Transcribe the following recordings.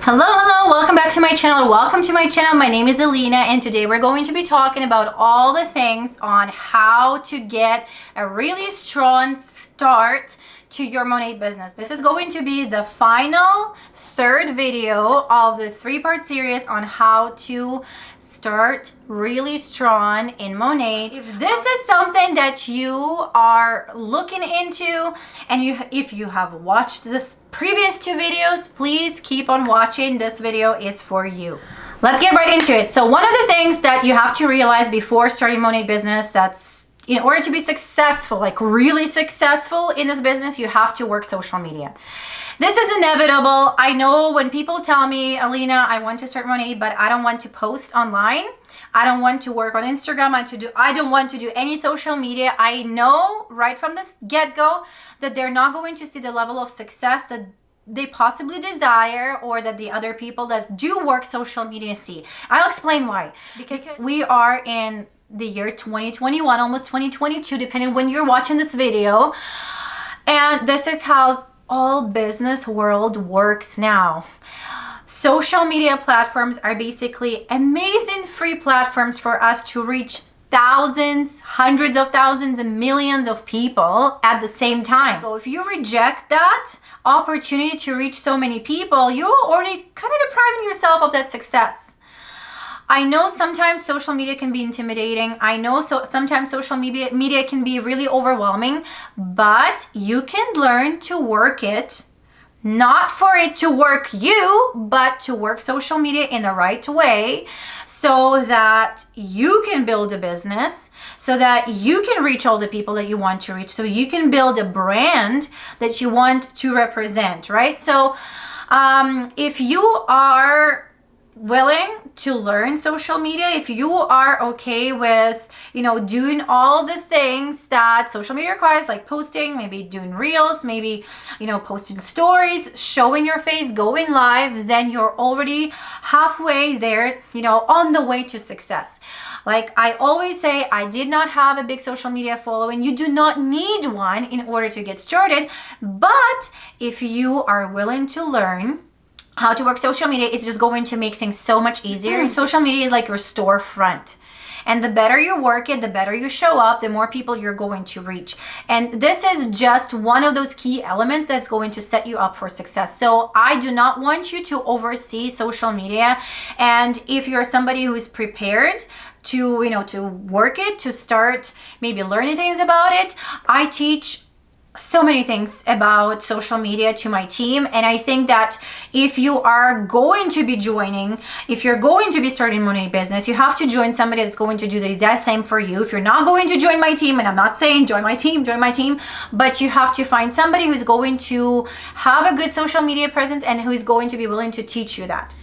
Hello, welcome back to my channel. Welcome to my channel. My name is Alina, and today we're going to be talking about all the things on how to get a really strong start to your MONAT business. This is going to be the final third video of the three-part series on how to start really strong in MONAT. If this is something that you are looking into, and if you have watched this previous two videos, please keep on watching. This video is for you. Let's get right into it. So one of the things that you have to realize before starting MONAT business, that's in order to be successful, like really successful in this business, you have to work social media. This is inevitable. I know when people tell me, Alina, I want to start MONAT, but I don't want to post online. I don't want to work on Instagram. I don't want to do any social media. I know right from the get-go that they're not going to see the level of success that they possibly desire, or that the other people that do work social media see. I'll explain why. Because we are in the year 2021, almost 2022, depending when you're watching this video. And this is how all business world works now. Social media platforms are basically amazing free platforms for us to reach thousands, hundreds of thousands, and millions of people at the same time. So if you reject that opportunity to reach so many people, you're already kind of depriving yourself of that success. I know sometimes social media can be intimidating. I know sometimes social media can be really overwhelming, but you can learn to work it, not for it to work you, but to work social media in the right way so that you can build a business, so that you can reach all the people that you want to reach, so you can build a brand that you want to represent, right? So if you are willing to learn social media, if you are okay with, doing all the things that social media requires, like posting, maybe doing reels, maybe, posting stories, showing your face, going live, then you're already halfway there, on the way to success. Like I always say, I did not have a big social media following. You do not need one in order to get started. But if you are willing to learn how to work social media, it's just going to make things so much easier. Social media is like your storefront. And the better you work it, the better you show up, the more people you're going to reach. And this is just one of those key elements that's going to set you up for success. So I do not want you to oversee social media. And if you're somebody who is prepared to, to work it, to start maybe learning things about it, I teach so many things about social media to my team. And I think that if you are going to be if you're going to be starting MONAT business, you have to join somebody that's going to do the exact same for you. If you're not going to join my team, and I'm not saying join my team, but you have to find somebody who's going to have a good social media presence and who's going to be willing to teach you that.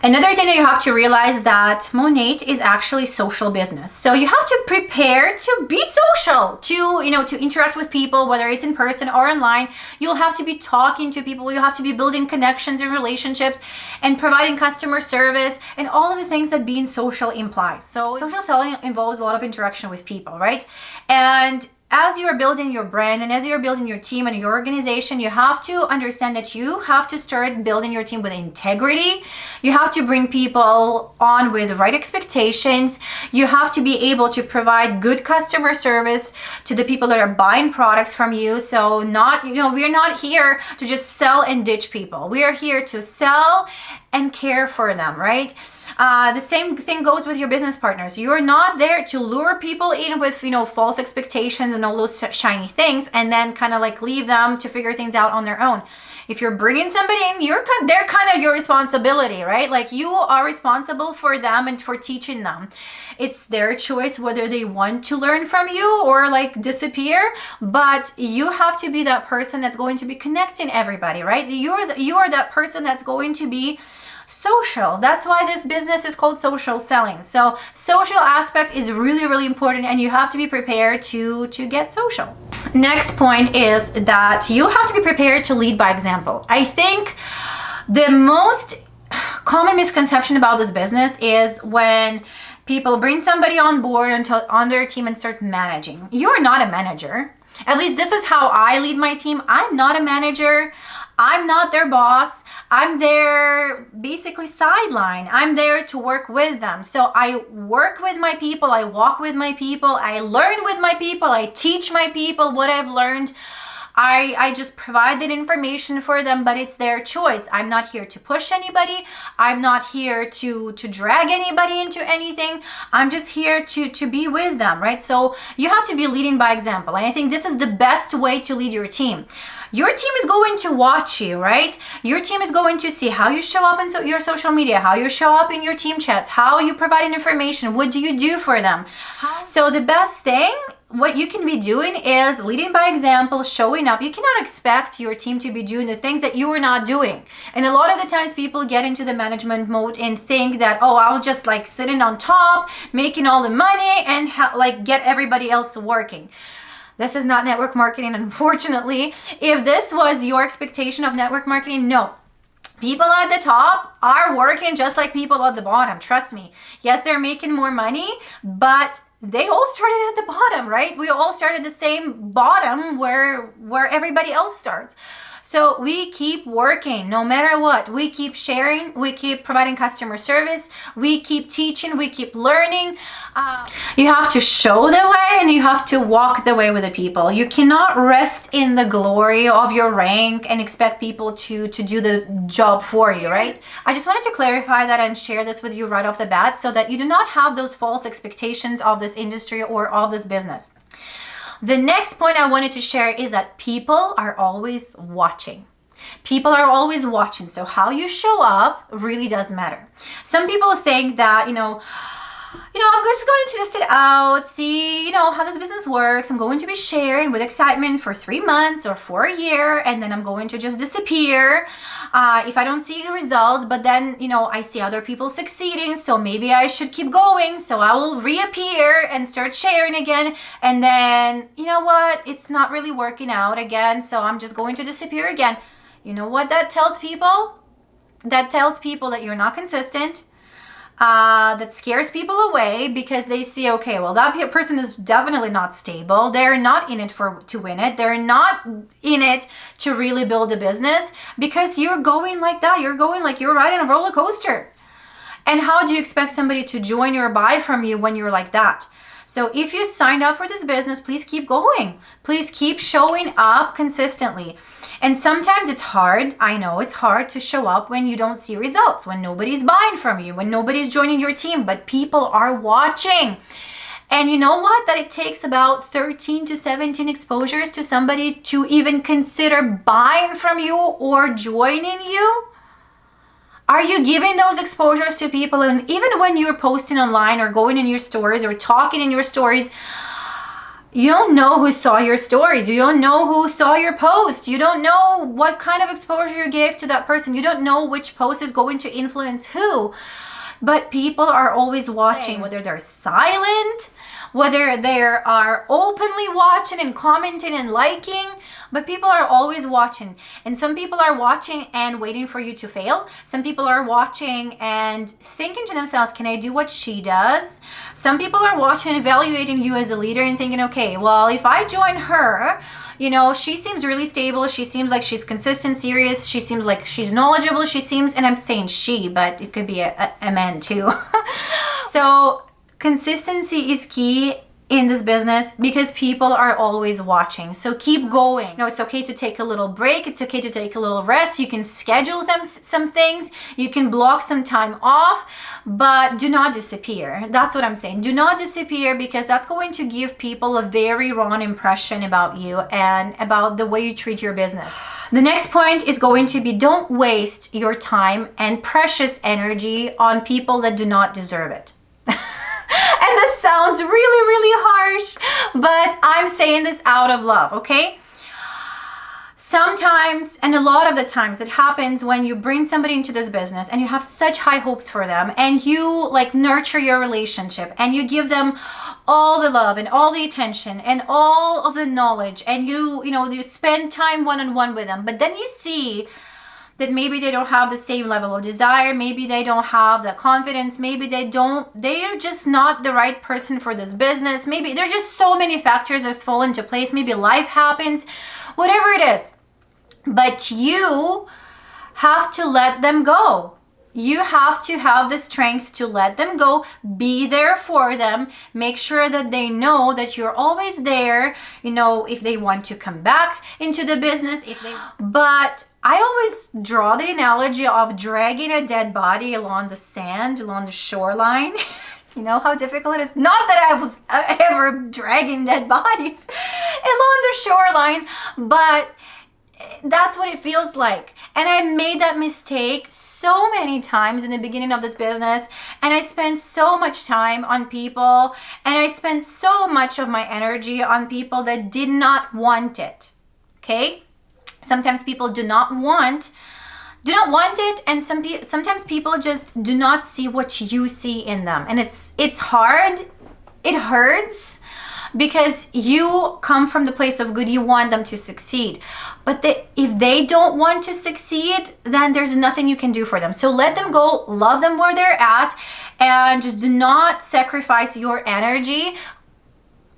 Another thing that you have to realize that MONAT is actually social business. So you have to prepare to be social, to interact with people, whether it's in person or online. You'll have to be talking to people. You'll have to be building connections and relationships and providing customer service and all of the things that being social implies. So social selling involves a lot of interaction with people, right? And as you're building your brand and as you're building your team and your organization, you have to understand that you have to start building your team with integrity. You have to bring people on with the right expectations. You have to be able to provide good customer service to the people that are buying products from you. So we're not here to just sell and ditch people. We are here to sell and care for them, right? The same thing goes with your business partners. You're not there to lure people in with, false expectations and all those shiny things and then kind of like leave them to figure things out on their own. If you're bringing somebody in, they're kind of your responsibility, right? Like you are responsible for them and for teaching them. It's their choice whether they want to learn from you or like disappear, but you have to be that person that's going to be connecting everybody, right? You are that person that's going to be social. That's why this business is called social selling. So social aspect is really, really important, and you have to be prepared to get social. Next point is that you have to be prepared to lead by example. I think the most common misconception about this business is when people bring somebody on board on their team and start managing. You're not a manager. At least this is how I lead my team. I'm not a manager. I'm not their boss. I'm their basically sideline. I'm there to work with them. So I work with my people. I walk with my people. I learn with my people. I teach my people what I've learned. I just provide that information for them, but it's their choice. I'm not here to push anybody. I'm not here to drag anybody into anything. I'm just here to be with them, right? So you have to be leading by example. And I think this is the best way to lead your team. Your team is going to watch you, right? Your team is going to see how you show up in your social media, how you show up in your team chats, how you provide information, what do you do for them. So the best thing, what you can be doing is leading by example, showing up. You cannot expect your team to be doing the things that you are not doing. And a lot of the times people get into the management mode and think that, oh, I'll just like sitting on top, making all the money and like get everybody else working. This is not network marketing, unfortunately. If this was your expectation of network marketing, no. People at the top are working just like people at the bottom, trust me. Yes, they're making more money, but they all started at the bottom, right? We all started the same bottom where everybody else starts. So we keep working no matter what. We keep sharing, we keep providing customer service, we keep teaching, we keep learning. You have to show the way and you have to walk the way with the people. You cannot rest in the glory of your rank and expect people to do the job for you, right? I just wanted to clarify that and share this with you right off the bat so that you do not have those false expectations of this industry or of this business. The next point I wanted to share is that people are always watching. People are always watching. So how you show up really does matter. Some people think that, I'm just going to test it out, see, how this business works. I'm going to be sharing with excitement for 3 months or for a year, and then I'm going to just disappear if I don't see the results. But then, I see other people succeeding, so maybe I should keep going. So I will reappear and start sharing again. And then, you know what? It's not really working out again, so I'm just going to disappear again. You know what that tells people? That tells people that you're not consistent. That scares people away because they see, okay, well, that person is definitely not stable. They're not in it to win it. They're not in it to really build a business because you're going like that. You're going like you're riding a roller coaster. And how do you expect somebody to join you or buy from you when you're like that? So if you signed up for this business, please keep going. Please keep showing up consistently. And sometimes it's hard. I know it's hard to show up when you don't see results, when nobody's buying from you, when nobody's joining your team, but people are watching. And you know what? That it takes about 13 to 17 exposures to somebody to even consider buying from you or joining you. Are you giving those exposures to people? And even when you're posting online or going in your stories or talking in your stories, you don't know who saw your stories. You don't know who saw your post. You don't know what kind of exposure you gave to that person. You don't know which post is going to influence who. But people are always watching, whether they're silent, whether they are openly watching and commenting and liking, but people are always watching. And some people are watching and waiting for you to fail. Some people are watching and thinking to themselves, can I do what she does? Some people are watching, evaluating you as a leader and thinking, okay, well, if I join her, she seems really stable. She seems like she's consistent, serious. She seems like she's knowledgeable. And I'm saying she, but it could be a man too. So consistency is key in this business because people are always watching. So keep going. It's okay to take a little break. It's okay to take a little rest. You can schedule some things. You can block some time off, but do not disappear. That's what I'm saying. Do not disappear because that's going to give people a very wrong impression about you and about the way you treat your business. The next point is going to be don't waste your time and precious energy on people that do not deserve it. And this sounds really, really harsh, but I'm saying this out of love, okay? Sometimes, and a lot of the times, it happens when you bring somebody into this business and you have such high hopes for them and you nurture your relationship and you give them all the love and all the attention and all of the knowledge and you spend time one-on-one with them, but then you see that maybe they don't have the same level of desire, maybe they don't have the confidence, maybe they're just not the right person for this business, maybe there's just so many factors that fall into place, maybe life happens, whatever it is. But you have to let them go. You have to have the strength to let them go, be there for them, make sure that they know that you're always there, if they want to come back into the business, but I always draw the analogy of dragging a dead body along the sand, along the shoreline. You know how difficult it is? Not that I was ever dragging dead bodies along the shoreline, but that's what it feels like. And I made that mistake so many times in the beginning of this business, and I spent so much time on people, and I spent so much of my energy on people that did not want it. Okay? Sometimes people do not want it, and sometimes people just do not see what you see in them. And it's hard. It hurts. Because you come from the place of good, you want them to succeed. But if they don't want to succeed, then there's nothing you can do for them. So let them go, love them where they're at, and just do not sacrifice your energy.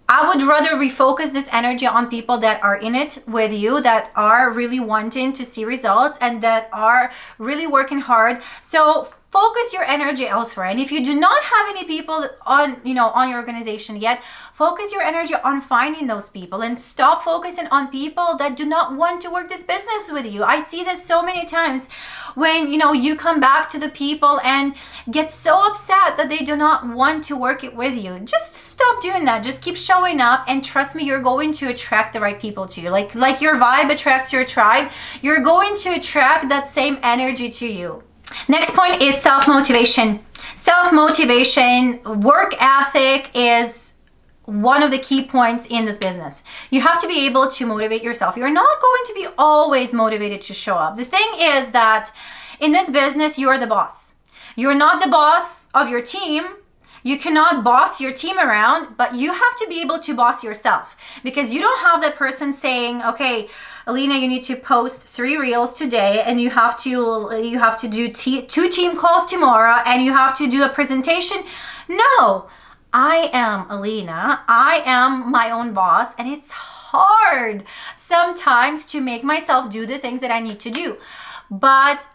I would rather refocus this energy on people that are in it with you, that are really wanting to see results and that are really working hard. So focus your energy elsewhere. And if you do not have any people on your organization yet, focus your energy on finding those people and stop focusing on people that do not want to work this business with you. I see this so many times when, you come back to the people and get so upset that they do not want to work it with you. Just stop doing that. Just keep showing up, and trust me, you're going to attract the right people to you. Like your vibe attracts your tribe. You're going to attract that same energy to you. Next point is self-motivation. Self-motivation, work ethic is one of the key points in this business. You have to be able to motivate yourself. You're not going to be always motivated to show up. The thing is that in this business, you are the boss. You're not the boss of your team. You cannot boss your team around, but you have to be able to boss yourself, because you don't have that person saying, okay, Alina, you need to post 3 reels today, and you have to do 2 team calls tomorrow, and you have to do a presentation. No, I am Alina. I am my own boss, and it's hard sometimes to make myself do the things that I need to do, but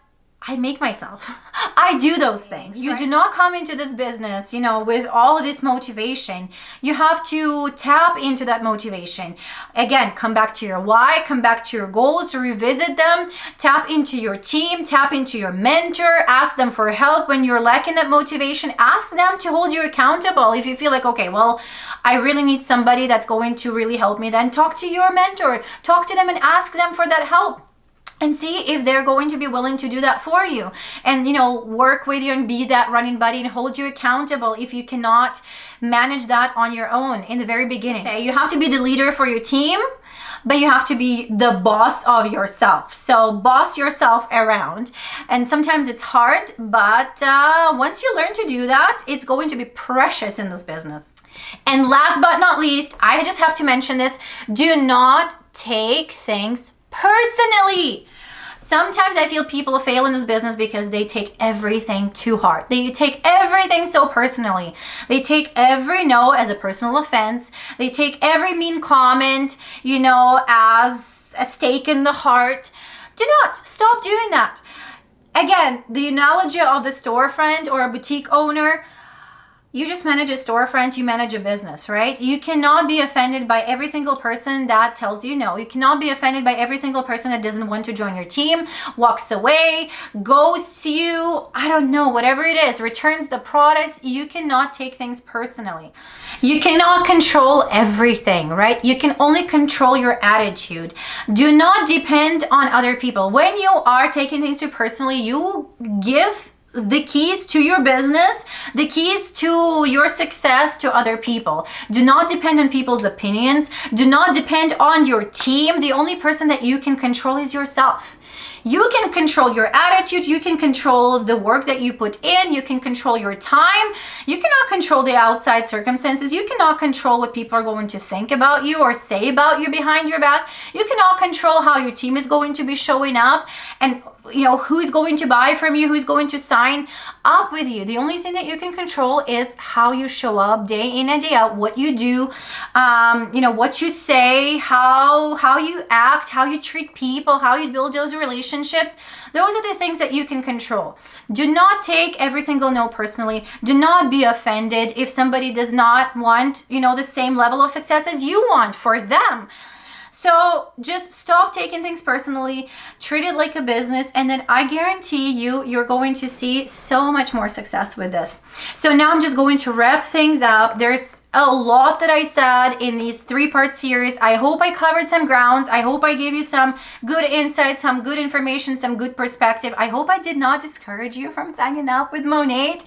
I make myself. I do those things. You do not come into this business, with all this motivation. You have to tap into that motivation. Again, come back to your why, come back to your goals, revisit them, tap into your team, tap into your mentor, ask them for help when you're lacking that motivation. Ask them to hold you accountable. If you feel like, okay, well, I really need somebody that's going to really help me, then talk to your mentor. Talk to them and ask them for that help. And see if they're going to be willing to do that for you, and work with you and be that running buddy and hold you accountable if you cannot manage that on your own in the very beginning. You have to be the leader for your team, but you have to be the boss of yourself. So boss yourself around. And sometimes it's hard, but once you learn to do that, it's going to be precious in this business. And last but not least, I just have to mention this: do not take things personally. Sometimes I feel people fail in this business because they take everything too hard. They take everything so personally. They take every no as a personal offense. They take every mean comment, as a stake in the heart. Do not stop doing that. Again, the analogy of the storefront or a boutique owner, you just manage a storefront, you manage a business, right? You cannot be offended by every single person that tells you no. You cannot be offended by every single person that doesn't want to join your team, walks away, ghosts you, I don't know, whatever it is, returns the products. You cannot take things personally. You cannot control everything, right? You can only control your attitude. Do not depend on other people. When you are taking things too personally, you give the keys to your business, the keys to your success to other people. Do not depend on people's opinions. Do not depend on your team. The only person that you can control is yourself. You can control your attitude. You can control the work that you put in. You can control your time. You cannot control the outside circumstances. You cannot control what people are going to think about you or say about you behind your back. You cannot control how your team is going to be showing up. And who's going to buy from you, who's going to sign up with you. The only thing that you can control is how you show up day in and day out, what you do, what you say, how you act, how you treat people, how you build those relationships. Those are the things that you can control. Do not take every single no personally. Do not be offended if somebody does not want, the same level of success as you want for them. So just stop taking things personally, treat it like a business, and then I guarantee you're going to see so much more success with this. So now I'm just going to wrap things up. There's a lot that I said in these 3-part series. I hope I covered some grounds. I hope I gave you some good insights, some good information, some good perspective. I hope I did not discourage you from signing up with MONAT.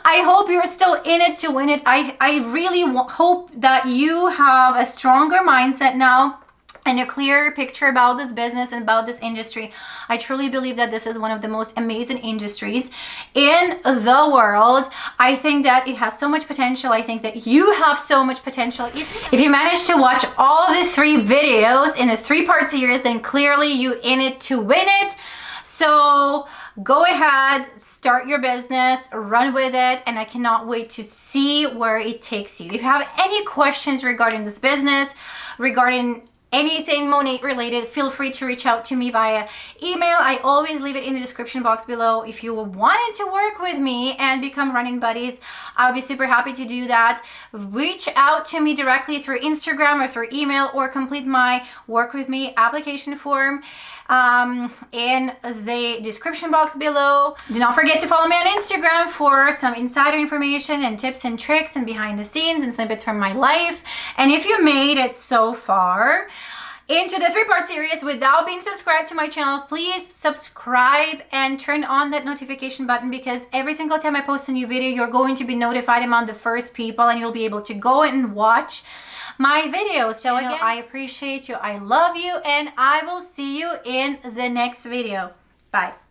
I hope you're still in it to win it. I really hope that you have a stronger mindset now and a clearer picture about this business and about this industry. I truly believe that this is one of the most amazing industries in the world. I think that it has so much potential. I think that you have so much potential. If you manage to watch all of the 3 videos in a 3-part series, then clearly you in it to win it. So go ahead, start your business, run with it, and I cannot wait to see where it takes you. If you have any questions regarding this business, regarding anything MONAT related, feel free to reach out to me via email. I always leave it in the description box below. If you wanted to work with me and become running buddies, I'll be super happy to do that. Reach out to me directly through Instagram or through email, or complete my work with me application form in the description box below. Do not forget to follow me on Instagram for some insider information and tips and tricks and behind the scenes and snippets from my life. And if you made it so far into the 3-part series without being subscribed to my channel, please subscribe and turn on that notification button, because every single time I post a new video, you're going to be notified among the first people and you'll be able to go and watch my videos. So again, I appreciate you, I love you, and I will see you in the next video. Bye.